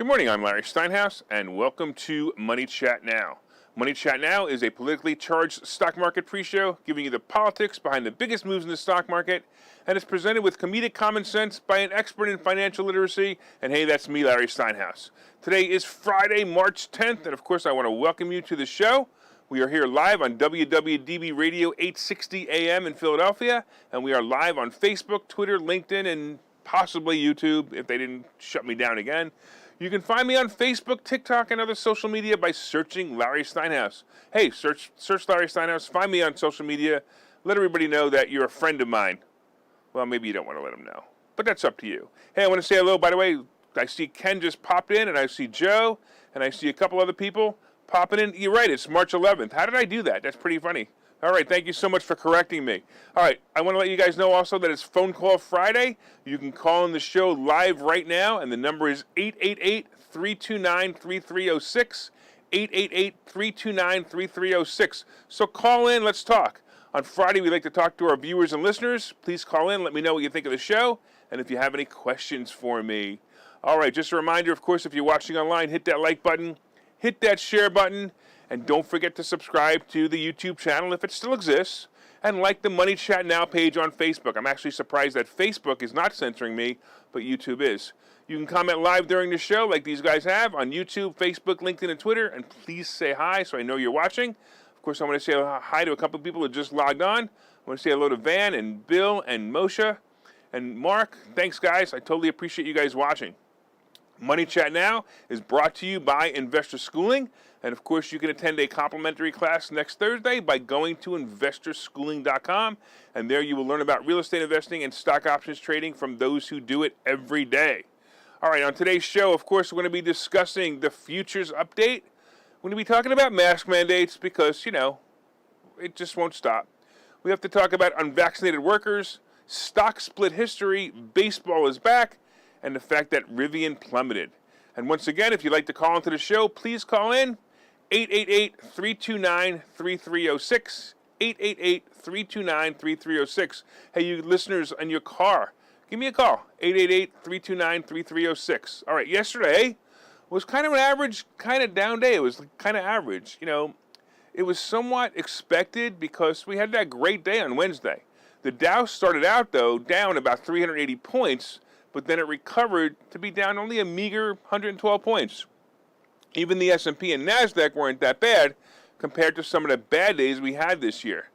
Good morning, I'm Larry Steinhouse, and welcome to Money Chat Now. Money Chat Now is a politically charged stock market pre-show giving you the politics behind the biggest moves in the stock market, and it's presented with comedic common sense by an expert in financial literacy, and hey, that's me, Larry Steinhouse. Today is Friday, March 10th, and of course I want to welcome you to the show. We are here live on WWDB Radio 860 AM in Philadelphia, and we are live on Facebook, Twitter, LinkedIn, and possibly YouTube if they didn't shut me down again. You can find me on Facebook, TikTok, and other social media by searching Larry Steinhouse. Hey, search Larry Steinhouse, find me on social media, let everybody know that you're a friend of mine. Well, maybe you don't want to let them know, but that's up to you. Hey, I want to say hello, by the way. I see Ken just popped in, and I see Joe, and I see a couple other people popping in. You're right, it's March 11th. How did I do that? That's pretty funny. All right, thank you so much for correcting me. All right, I want to let you guys know also that it's Phone Call Friday. You can call in the show live right now, and the number is 888-329-3306, 888-329-3306. So call in, let's talk. On Friday, we like to talk to our viewers and listeners. Please call in, let me know what you think of the show, and if you have any questions for me. All right, just a reminder, of course, if you're watching online, hit that like button, hit that share button, and don't forget to subscribe to the YouTube channel if it still exists, and like the Money Chat Now page on Facebook. I'm actually surprised that Facebook is not censoring me, but YouTube is. You can comment live during the show like these guys have on YouTube, Facebook, LinkedIn, and Twitter, and please say hi so I know you're watching. Of course, I want to say hi to a couple of people who just logged on. I want to say hello to Van and Bill and Moshe and Mark. Thanks, guys. I totally appreciate you guys watching. Money Chat Now is brought to you by Investor Schooling. And of course, you can attend a complimentary class next Thursday by going to investorschooling.com. And there you will learn about real estate investing and stock options trading from those who do it every day. All right, on today's show, of course, we're going to be discussing the futures update. We're going to be talking about mask mandates because, it just won't stop. We have to talk about unvaccinated workers, stock split history, baseball is back, and the fact that Rivian plummeted. And once again, if you'd like to call into the show, please call in 888-329-3306, 888-329-3306. Hey, you listeners in your car, give me a call, 888-329-3306. All right, yesterday was kind of an average, kind of down day. It was kind of average. It was somewhat expected because we had that great day on Wednesday. The Dow started out, though, down about 380 points, but then it recovered to be down only a meager 112 points. Even the S&P and NASDAQ weren't that bad compared to some of the bad days we had this year.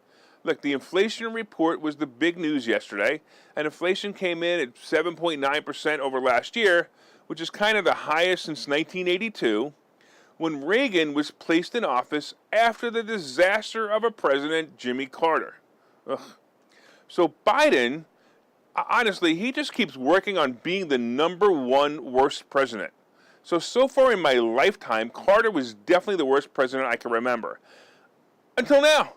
Look, the inflation report was the big news yesterday, and inflation came in at 7.9% over last year, which is kind of the highest since 1982, when Reagan was placed in office after the disaster of a president, Jimmy Carter. Ugh. So Biden, honestly, he just keeps working on being the number one worst president. So far in my lifetime, Carter was definitely the worst president I can remember. Until now.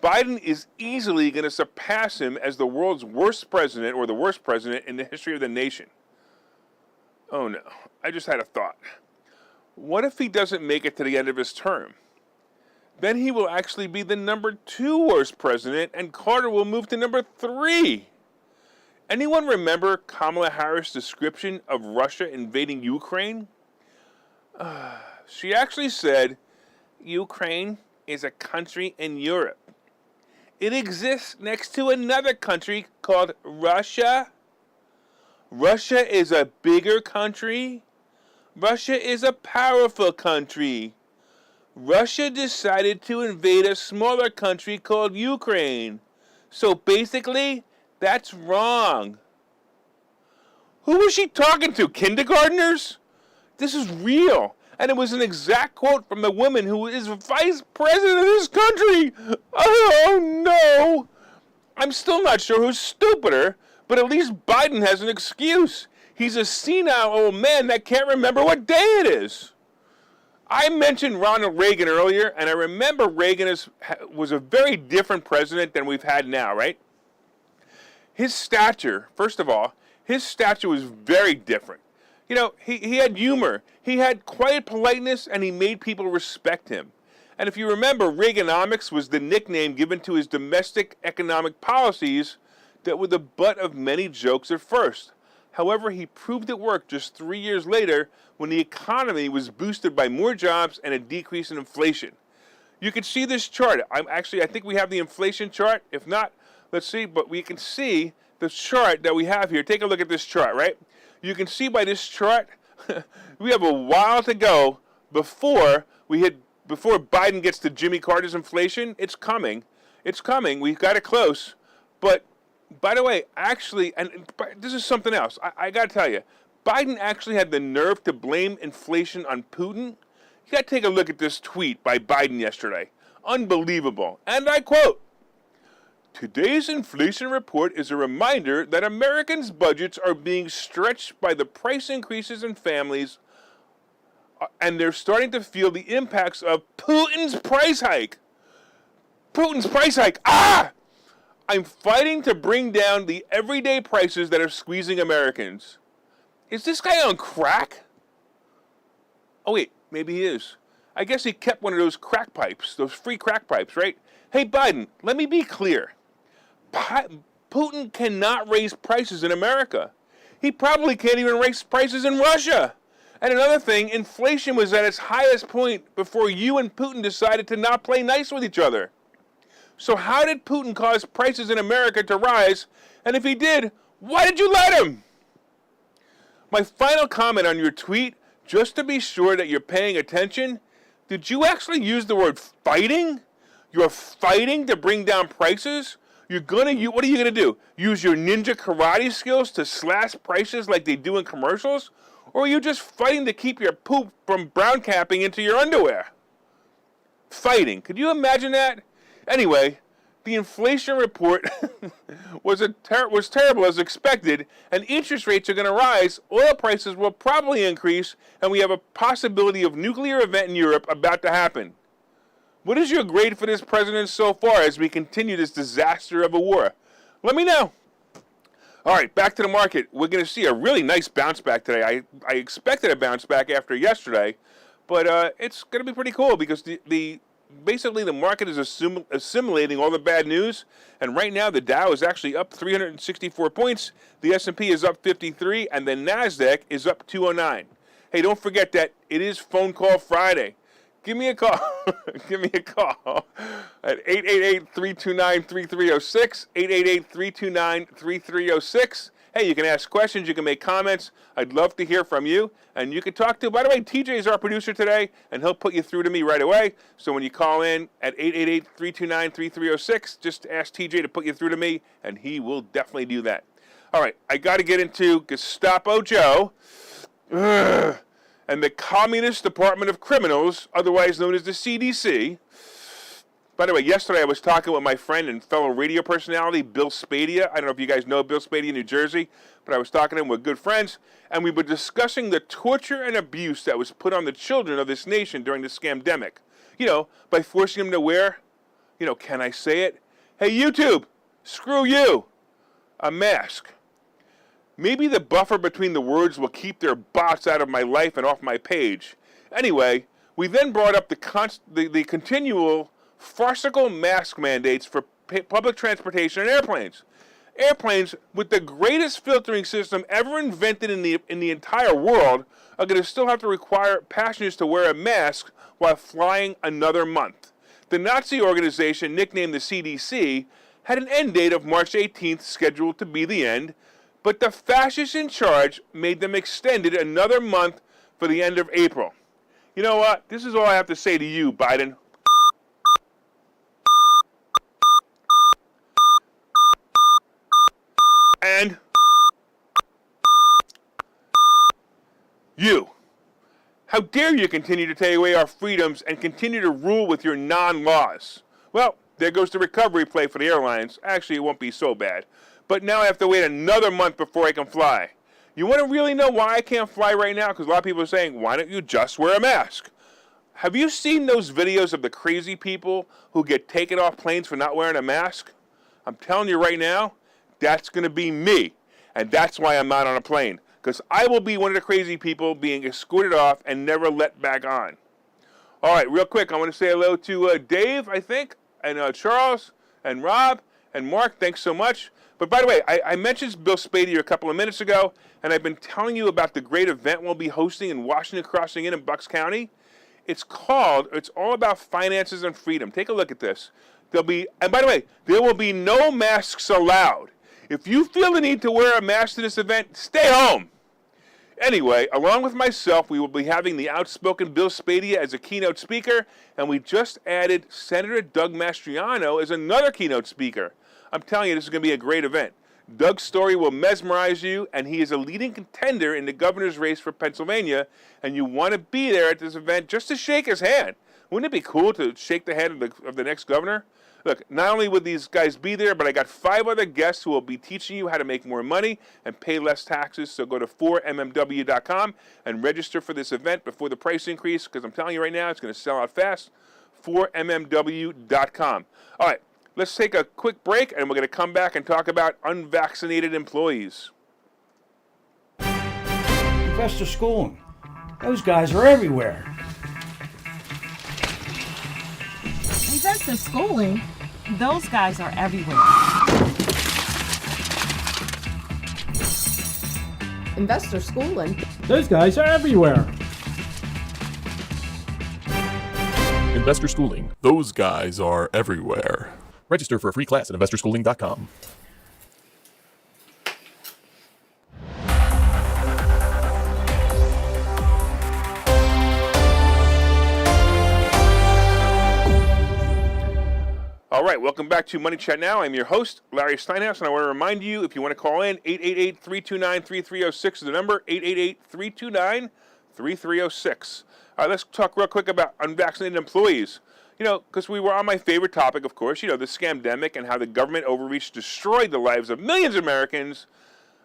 Biden is easily going to surpass him as the world's worst president or the worst president in the history of the nation. Oh no, I just had a thought. What if he doesn't make it to the end of his term? Then he will actually be the number 2 worst president, and Carter will move to number 3. Anyone remember Kamala Harris' description of Russia invading Ukraine? She actually said, Ukraine is a country in Europe. It exists next to another country called Russia. Russia is a bigger country. Russia is a powerful country. Russia decided to invade a smaller country called Ukraine. So basically, that's wrong. Who was she talking to? Kindergartners? This is real. And it was an exact quote from the woman who is vice president of this country. Oh, no. I'm still not sure who's stupider, but at least Biden has an excuse. He's a senile old man that can't remember what day it is. I mentioned Ronald Reagan earlier, and I remember Reagan was a very different president than we've had now, right? His stature, first of all, his stature was very different. He had humor, he had quiet politeness, and he made people respect him. And if you remember, Reaganomics was the nickname given to his domestic economic policies that were the butt of many jokes at first. However, he proved it worked just 3 years later when the economy was boosted by more jobs and a decrease in inflation. You can see this chart. I think we have the inflation chart. If not, let's see. But we can see the chart that we have here. Take a look at this chart, right? You can see by this chart, we have a while to go before Biden gets to Jimmy Carter's inflation. It's coming. It's coming. We've got it close. But by the way, actually, and this is something else. I got to tell you, Biden actually had the nerve to blame inflation on Putin. You got to take a look at this tweet by Biden yesterday. Unbelievable. And I quote, "Today's inflation report is a reminder that Americans' budgets are being stretched by the price increases in families, and they're starting to feel the impacts of Putin's price hike." Putin's price hike. I'm fighting to bring down the everyday prices that are squeezing Americans. Is this guy on crack? Oh, wait, maybe he is. I guess he kept one of those crack pipes, those free crack pipes, right? Hey, Biden, let me be clear. Putin cannot raise prices in America. He probably can't even raise prices in Russia. And another thing, inflation was at its highest point before you and Putin decided to not play nice with each other. So how did Putin cause prices in America to rise? And if he did, why did you let him? My final comment on your tweet, just to be sure that you're paying attention, did you actually use the word fighting? You're fighting to bring down prices? What are you going to do? Use your ninja karate skills to slash prices like they do in commercials? Or are you just fighting to keep your poop from brown capping into your underwear? Fighting. Could you imagine that? Anyway, the inflation report was terrible as expected, and interest rates are going to rise, oil prices will probably increase, and we have a possibility of nuclear event in Europe about to happen. What is your grade for this president so far as we continue this disaster of a war? Let me know. All right, back to the market. We're going to see a really nice bounce back today. I expected a bounce back after yesterday, but it's going to be pretty cool because basically the market is assimilating all the bad news, and right now the Dow is actually up 364 points, the S&P is up 53, and the NASDAQ is up 209. Hey, don't forget that it is Phone Call Friday. Give me a call. Give me a call at 888-329-3306, 888-329-3306. Hey, you can ask questions, you can make comments. I'd love to hear from you. And you can talk to, by the way, TJ is our producer today, and he'll put you through to me right away. So when you call in at 888-329-3306, just ask TJ to put you through to me, and he will definitely do that. All right, I got to get into Gestapo Joe and the Communist Department of Criminals, otherwise known as the CDC. By the way, yesterday I was talking with my friend and fellow radio personality, Bill Spadia. I don't know if you guys know Bill Spadia in New Jersey, but I was talking to him with good friends, and we were discussing the torture and abuse that was put on the children of this nation during the scamdemic. You know, by forcing them to wear, can I say it? Hey, YouTube, screw you, a mask. Maybe the buffer between the words will keep their bots out of my life and off my page. Anyway, we then brought up the continual farcical mask mandates for public transportation and airplanes. Airplanes with the greatest filtering system ever invented in the entire world are going to still have to require passengers to wear a mask while flying another month. The Nazi organization, nicknamed the CDC, had an end date of March 18th scheduled to be the end, but the fascists in charge made them extend it another month for the end of April. You know what? This is all I have to say to you, Biden. And you. How dare you continue to take away our freedoms and continue to rule with your non-laws? Well, there goes the recovery play for the airlines. Actually, it won't be so bad. But now I have to wait another month before I can fly. You want to really know why I can't fly right now? Because a lot of people are saying, why don't you just wear a mask? Have you seen those videos of the crazy people who get taken off planes for not wearing a mask? I'm telling you right now, that's going to be me. And that's why I'm not on a plane. Because I will be one of the crazy people being escorted off and never let back on. All right, real quick, I want to say hello to Dave, I think, and Charles, and Rob, and Mark. Thanks so much. But by the way, I mentioned Bill Spady a couple of minutes ago, and I've been telling you about the great event we'll be hosting in Washington Crossing Inn in Bucks County. It's all about finances and freedom. Take a look at this. And by the way, there will be no masks allowed. If you feel the need to wear a mask to this event, stay home. Anyway, along with myself, we will be having the outspoken Bill Spady as a keynote speaker, and we just added Senator Doug Mastriano as another keynote speaker. I'm telling you, this is going to be a great event. Doug's story will mesmerize you, and he is a leading contender in the governor's race for Pennsylvania, and you want to be there at this event just to shake his hand. Wouldn't it be cool to shake the hand of the next governor? Look, not only will these guys be there, but I got 5 other guests who will be teaching you how to make more money and pay less taxes. So go to 4mmw.com and register for this event before the price increase, because I'm telling you right now, it's going to sell out fast. 4mmw.com. All right, let's take a quick break, and we're going to come back and talk about unvaccinated employees. Investor schooling. Those guys are everywhere. Investor schooling? Those guys are everywhere. Investor schooling? Those guys are everywhere. Investor Schooling. Those guys are everywhere. Register for a free class at investorschooling.com. All right, welcome back to Money Chat Now. I'm your host, Larry Steinhouse, and I want to remind you, if you want to call in, 888-329-3306 is the number, 888-329-3306. All right, let's talk real quick about unvaccinated employees. You know, because we were on my favorite topic, of course, the scamdemic and how the government overreach destroyed the lives of millions of Americans.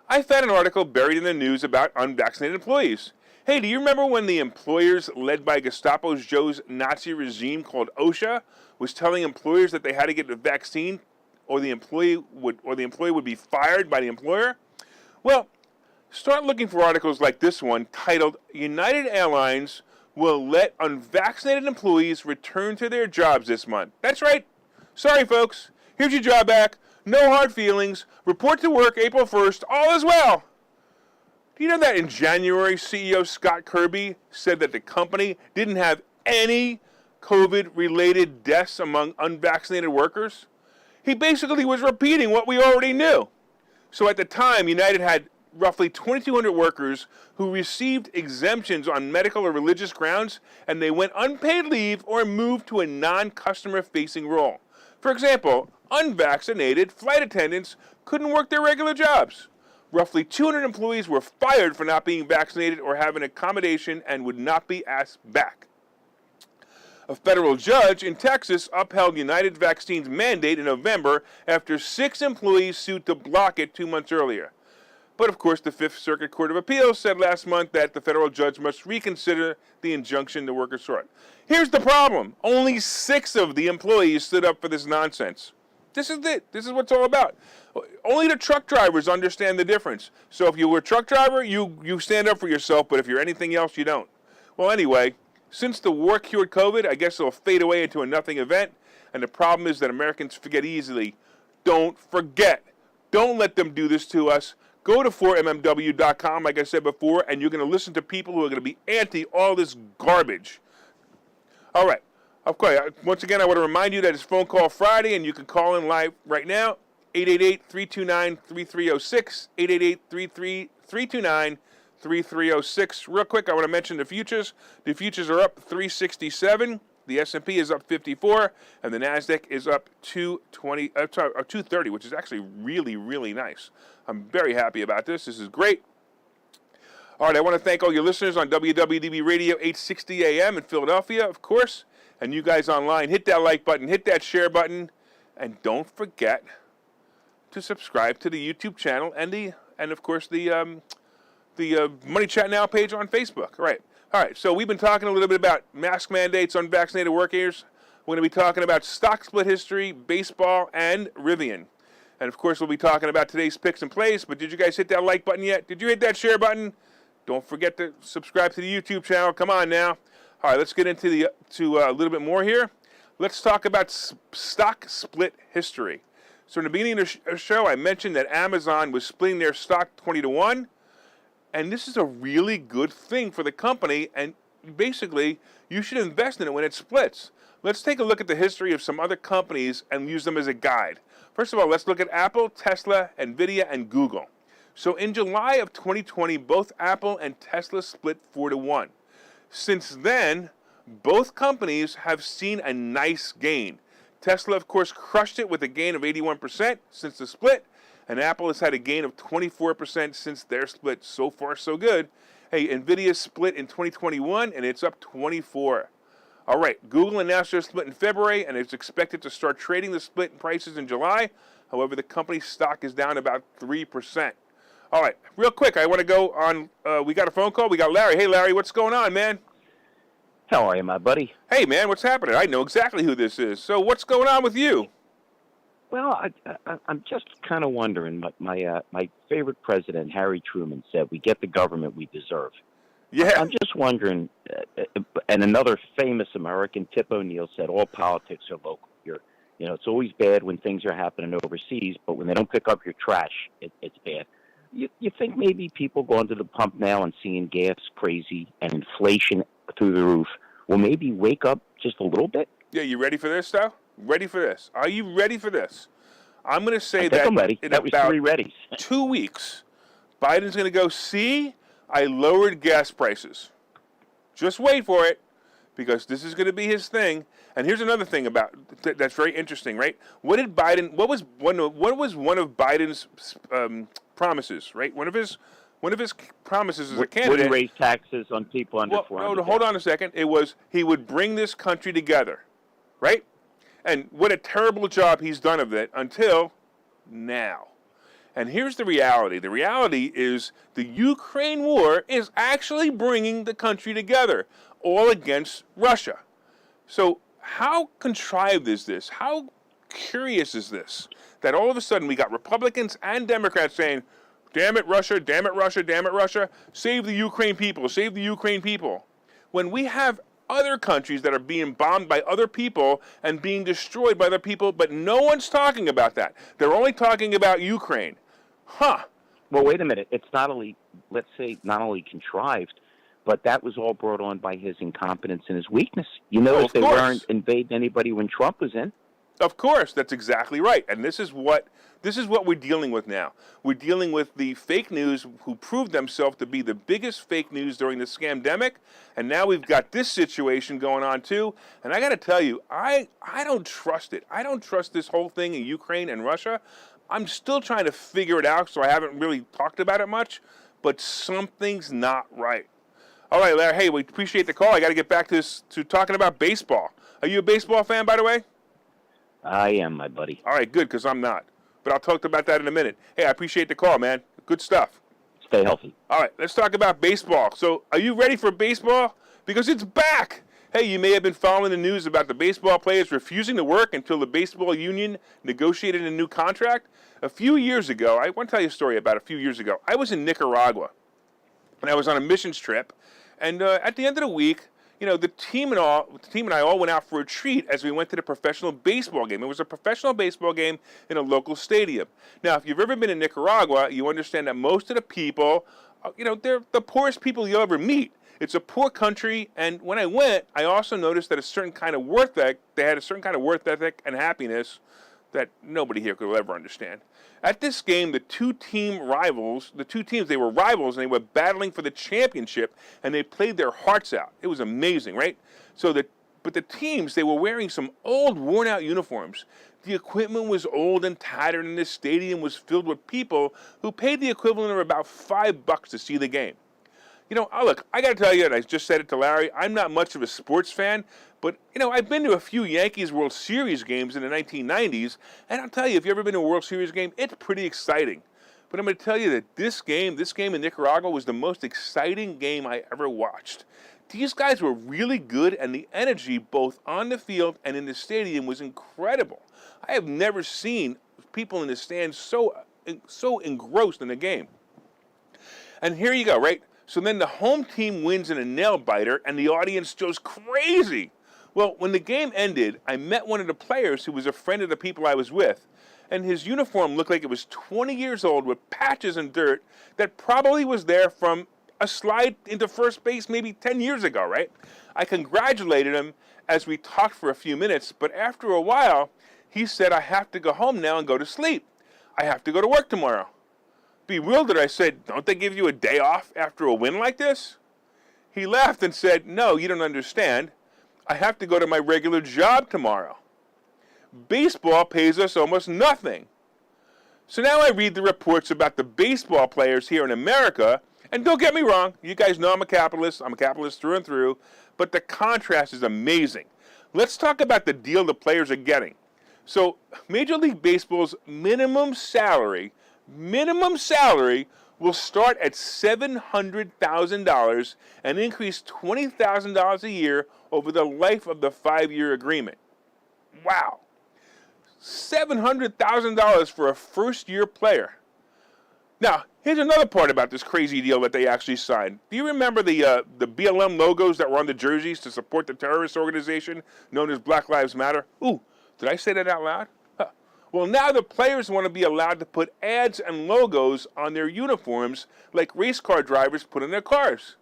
I found an article buried in the news about unvaccinated employees. Hey, do you remember when the employers led by Gestapo's Joe's Nazi regime called OSHA was telling employers that they had to get the vaccine or the employee would be fired by the employer? Well, start looking for articles like this one titled United Airlines will let unvaccinated employees return to their jobs this month. That's right. Sorry, folks. Here's your job back. No hard feelings. Report to work April 1st. All is well. Do you know that in January, CEO Scott Kirby said that the company didn't have any COVID-related deaths among unvaccinated workers? He basically was repeating what we already knew. So at the time, United had roughly 2,200 workers who received exemptions on medical or religious grounds, and they went unpaid leave or moved to a non-customer-facing role. For example, unvaccinated flight attendants couldn't work their regular jobs. Roughly 200 employees were fired for not being vaccinated or having accommodation and would not be asked back. A federal judge in Texas upheld United Vaccine's mandate in November after 6 employees sued to block it 2 months earlier. But of course, the Fifth Circuit Court of Appeals said last month that the federal judge must reconsider the injunction the workers sought. Here's the problem. Only 6 of the employees stood up for this nonsense. This is it. This is what it's all about. Only the truck drivers understand the difference. So if you were a truck driver, you stand up for yourself, but if you're anything else, you don't. Well, anyway, since the war cured COVID, I guess it'll fade away into a nothing event. And the problem is that Americans forget easily. Don't forget. Don't let them do this to us. Go to 4mmw.com, like I said before, and you're going to listen to people who are going to be anti all this garbage. All right. Okay, once again, I want to remind you that it's Phone Call Friday, and you can call in live right now, 888-329-3306, 888-329-3306. Real quick, I want to mention the futures. The futures are up 367. The S&P is up 54, and the NASDAQ is up 230, which is actually really, really nice. I'm very happy about this. This is great. All right, I want to thank all your listeners on WWDB Radio 860 AM in Philadelphia, of course, and you guys online. Hit that like button, hit that share button, and don't forget to subscribe to the YouTube channel and of course the Money Chat Now page on Facebook. All right. So we've been talking a little bit about mask mandates, unvaccinated workers. We're going to be talking about stock split history, baseball, and Rivian. And of course, we'll be talking about today's picks and plays. But did you guys hit that like button yet? Did you hit that share button? Don't forget to subscribe to the YouTube channel. Come on now. All right, let's get into a little bit more here. Let's talk about stock split history. So in the beginning of the show, I mentioned that Amazon was splitting their stock 20-1, and this is a really good thing for the company, and basically, you should invest in it when it splits. Let's take a look at the history of some other companies and use them as a guide. First of all, let's look at Apple, Tesla, Nvidia, and Google. So in July of 2020, both Apple and Tesla split 4-1. Since then, both companies have seen a nice gain. Tesla, of course, crushed it with a gain of 81% since the split, and Apple has had a gain of 24% since their split. So far, so good. Hey, Nvidia split in 2021, and it's up 24. All right, Google announced their split in February, and it's expected to start trading the split prices in July. However, the company's stock is down about 3%. All right, real quick, I want to go on. We got a phone call. We got Larry. Hey, Larry, what's going on, man? How are you, my buddy? Hey, man, what's happening? I know exactly who this is. So what's going on with you? Well, I'm just kind of wondering. My favorite president, Harry Truman, said, "We get the government we deserve." Yeah. I'm just wondering, and another famous American, Tip O'Neill, said, "All politics are local here. You know, it's always bad when things are happening overseas, but when they don't pick up your trash, it's bad." You think maybe people going to the pump now and seeing gas crazy and inflation through the roof will maybe wake up just a little bit? Yeah, you ready for this, though? Ready for this? Are you ready for this? I'm going to say that I'm ready. in That was about 3 readies. 2 weeks, Biden's going to go, see, I lowered gas prices. Just wait for it, because this is going to be his thing. And here's another thing about that's very interesting, right? What was one of Biden's promises, right? One of his promises as a candidate. Would he raise taxes on people under 400? No, hold on a second. It was he would bring this country together, right? And what a terrible job he's done of it until now. And here's the reality. The reality is the Ukraine war is actually bringing the country together, all against Russia. So how contrived is this? How curious is this? That all of a sudden we got Republicans and Democrats saying, damn it, Russia, damn it, Russia, damn it, Russia, save the Ukraine people, save the Ukraine people. When we have other countries that are being bombed by other people and being destroyed by other people, but no one's talking about that. They're only talking about Ukraine. Huh. Well, wait a minute. It's not only, let's say, not only contrived, but that was all brought on by his incompetence and his weakness. You notice they weren't invading anybody when Trump was in. Of course, that's exactly right. And this is what we're dealing with now. We're dealing with the fake news who proved themselves to be the biggest fake news during the scamdemic. And now we've got this situation going on too. And I got to tell you, I don't trust it. I don't trust this whole thing in Ukraine and Russia. I'm still trying to figure it out, so I haven't really talked about it much. But something's not right. All right, Larry, hey, we appreciate the call. I got to get back to talking about baseball. Are you a baseball fan, by the way? I am, my buddy. All right, good, because I'm not. But I'll talk about that in a minute. Hey, I appreciate the call, man. Good stuff. Stay healthy. All right, let's talk about baseball. So are you ready for baseball? Because it's back. Hey, you may have been following the news about the baseball players refusing to work until the baseball union negotiated a new contract. A few years ago, I want to tell you a story about a few years ago. I was in Nicaragua, and I was on a missions trip. And at the end of the week, you know, the team and I all went out for a treat as we went to the professional baseball game. It was a professional baseball game in a local stadium. Now, if you've ever been in Nicaragua, you understand that most of the people, you know, they're the poorest people you'll ever meet. It's a poor country, and when I went, I also noticed that they had a certain kind of work ethic and happiness that nobody here could ever understand. At this game, the two teams, they were rivals, and they were battling for the championship, and they played their hearts out. It was amazing, right? But the teams, they were wearing some old, worn-out uniforms. The equipment was old and tattered, and the stadium was filled with people who paid the equivalent of about $5 to see the game. You know, look, I got to tell you, and I just said it to Larry, I'm not much of a sports fan, but, you know, I've been to a few Yankees World Series games in the 1990s, and I'll tell you, if you've ever been to a World Series game, it's pretty exciting. But I'm going to tell you that this game in Nicaragua was the most exciting game I ever watched. These guys were really good, and the energy both on the field and in the stadium was incredible. I have never seen people in the stands so engrossed in the game. And here you go, right? So then the home team wins in a nail-biter, and the audience goes crazy. Well, when the game ended, I met one of the players who was a friend of the people I was with, and his uniform looked like it was 20 years old with patches and dirt that probably was there from a slide into first base maybe 10 years ago, right? I congratulated him as we talked for a few minutes, but after a while, he said, I have to go home now and go to sleep. I have to go to work tomorrow. Bewildered, I said, don't they give you a day off after a win like this? He laughed and said, no, you don't understand. I have to go to my regular job tomorrow. Baseball pays us almost nothing. So now I read the reports about the baseball players here in America, and don't get me wrong, you guys know I'm a capitalist through and through, but the contrast is amazing. Let's talk about the deal the players are getting. So Major League Baseball's minimum salary will start at $700,000 and increase $20,000 a year over the life of the 5-year agreement. Wow. $700,000 for a first-year player. Now, here's another part about this crazy deal that they actually signed. Do you remember the BLM logos that were on the jerseys to support the terrorist organization known as Black Lives Matter? Ooh, did I say that out loud? Huh. Well, now the players want to be allowed to put ads and logos on their uniforms like race car drivers put on their cars.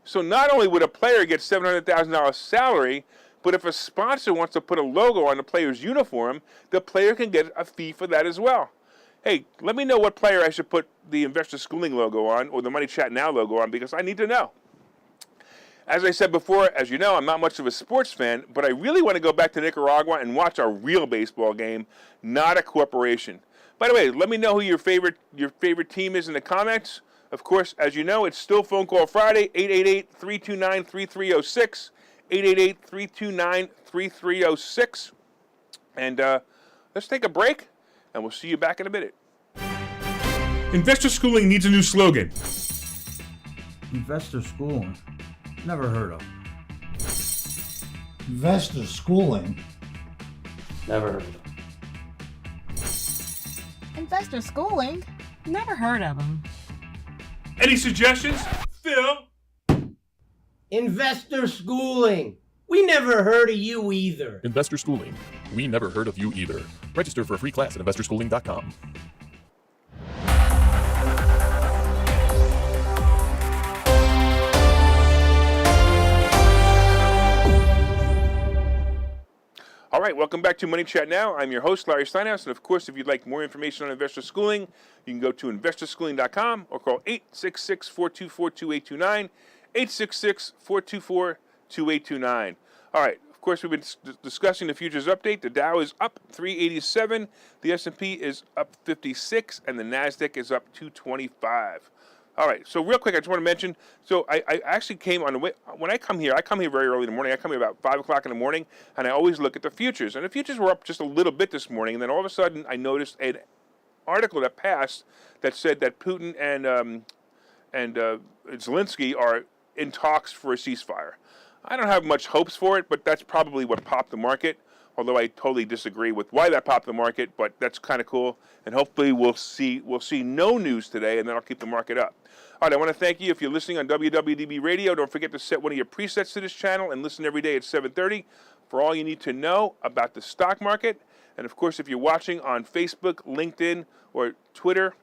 So not only would a player get $700,000 salary, but if a sponsor wants to put a logo on the player's uniform, the player can get a fee for that as well. Hey, let me know what player I should put the Investor Schooling logo on or the Money Chat Now logo on, because I need to know. As I said before, as you know, I'm not much of a sports fan, but I really want to go back to Nicaragua and watch a real baseball game, not a corporation. By the way, let me know who your favorite team is in the comments. Of course, as you know, it's still Phone Call Friday, 888-329-3306, 888-329-3306. And let's take a break, and we'll see you back in a minute. Investor Schooling needs a new slogan. Investor schooling. Never heard of. Investor schooling. Never heard of. Investor schooling? Never heard of them. Any suggestions? Phil? Investor schooling. We never heard of you either. Investor Schooling. We never heard of you either. Register for a free class at investorschooling.com. All right, welcome back to Money Chat Now. I'm your host, Larry Steinhouse, and of course, if you'd like more information on investor schooling, you can go to investorschooling.com or call 866-424-2829, 866-424-2829. All right, of course, we've been discussing the futures update. The Dow is up 387, the S&P is up 56, and the NASDAQ is up 225. All right, so real quick, I just want to mention, so I actually came on the way, when I come here very early in the morning. I come here about 5 o'clock in the morning, and I always look at the futures. And the futures were up just a little bit this morning, and then all of a sudden I noticed an article that passed that said that Putin and Zelensky are in talks for a ceasefire. I don't have much hopes for it, but that's probably what popped the market, although I totally disagree with why that popped the market, but that's kind of cool. And hopefully we'll see no news today, and then I'll keep the market up. All right, I want to thank you. If you're listening on WWDB Radio, don't forget to set one of your presets to this channel and listen every day at 7:30 for all you need to know about the stock market. And of course, if you're watching on Facebook, LinkedIn, or Twitter,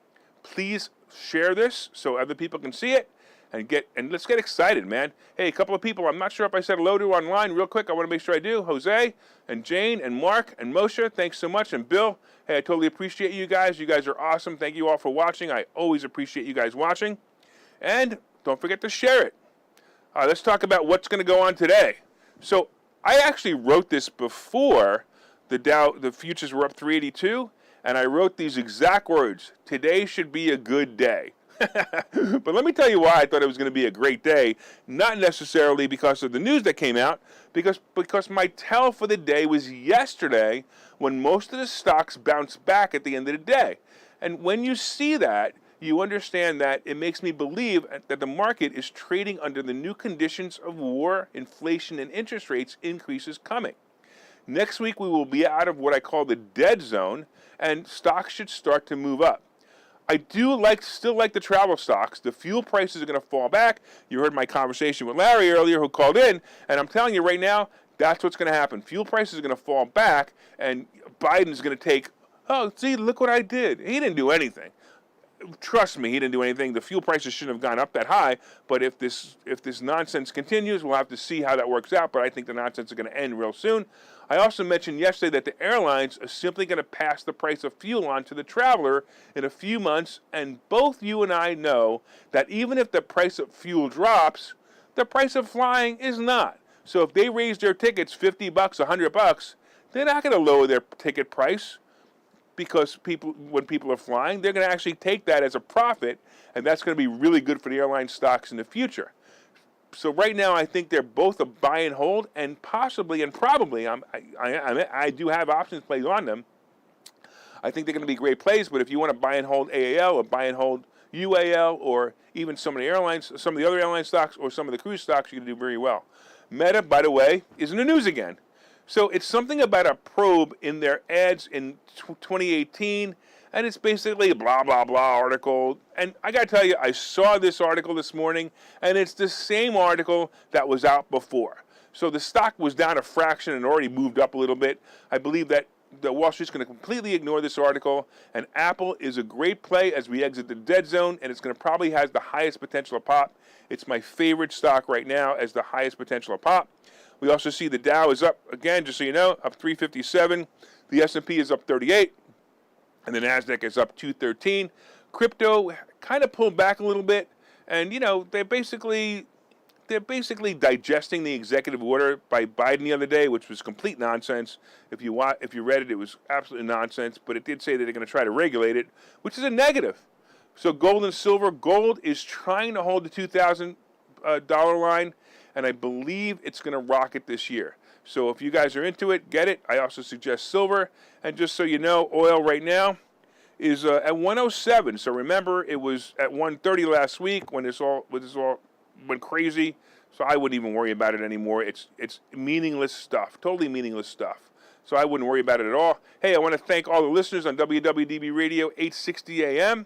please share this so other people can see it. And let's get excited, man. Hey, a couple of people I'm not sure if I said hello to online real quick. I want to make sure I do. Jose and Jane and Mark and Moshe, thanks so much. And Bill, hey, I totally appreciate you guys. You guys are awesome. Thank you all for watching. I always appreciate you guys watching. And don't forget to share it. All right, let's talk about what's going to go on today. So I actually wrote this before the futures were up 382, and I wrote these exact words: today should be a good day. But let me tell you why I thought it was going to be a great day. Not necessarily because of the news that came out, because my tell for the day was yesterday when most of the stocks bounced back at the end of the day. And when you see that, you understand that it makes me believe that the market is trading under the new conditions of war, inflation, and interest rates increases coming. Next week, we will be out of what I call the dead zone, and stocks should start to move up. I still like the travel stocks. The fuel prices are going to fall back. You heard my conversation with Larry earlier, who called in, and I'm telling you right now, that's what's going to happen. Fuel prices are going to fall back, and Biden's going to take Oh, see, look what I did. He didn't do anything. Trust me, he didn't do anything. The fuel prices shouldn't have gone up that high. But if this nonsense continues, we'll have to see how that works out. But I think the nonsense is going to end real soon. I also mentioned yesterday that the airlines are simply going to pass the price of fuel on to the traveler in a few months. And both you and I know that even if the price of fuel drops, the price of flying is not. So if they raise their tickets $50, $100, they're not going to lower their ticket price. Because when people are flying, they're going to actually take that as a profit, and that's going to be really good for the airline stocks in the future. So right now, I think they're both a buy and hold, and possibly and probably, I do have options plays on them. I think they're going to be great plays, but if you want to buy and hold AAL or buy and hold UAL or even some of the airlines, some of the other airline stocks or some of the cruise stocks, you can do very well. Meta, by the way, is in the news again. So it's something about a probe in their ads in 2018, and it's basically a blah, blah, blah article. And I got to tell you, I saw this article this morning, and it's the same article that was out before. So the stock was down a fraction and already moved up a little bit. I believe that the Wall Street's going to completely ignore this article, and Apple is a great play as we exit the dead zone, and it's going to probably has the highest potential of pop. It's my favorite stock right now as the highest potential of pop. We also see the Dow is up, again, just so you know, up 357. The S&P is up 38. And the NASDAQ is up 213. Crypto kind of pulled back a little bit. And, you know, they're basically digesting the executive order by Biden the other day, which was complete nonsense. If you read it, it was absolutely nonsense. But it did say that they're going to try to regulate it, which is a negative. So gold and silver. Gold is trying to hold the $2,000 line. And I believe it's going to rocket this year. So if you guys are into it, get it. I also suggest silver. And just so you know, oil right now is at 107. So remember, it was at 130 last week when this all went crazy. So I wouldn't even worry about it anymore. It's meaningless stuff, totally meaningless stuff. So I wouldn't worry about it at all. Hey, I want to thank all the listeners on WWDB Radio 860 AM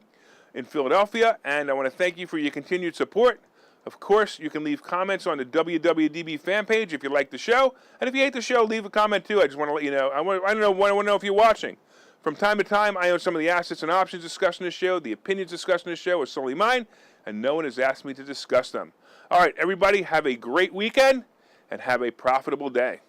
in Philadelphia. And I want to thank you for your continued support. Of course, you can leave comments on the WWDB fan page if you like the show. And if you hate the show, leave a comment too. I just want to let you know. I want to know if you're watching. From time to time, I own some of the assets and options discussed in the show. The opinions discussed in the show are solely mine, and no one has asked me to discuss them. All right, everybody, have a great weekend and have a profitable day.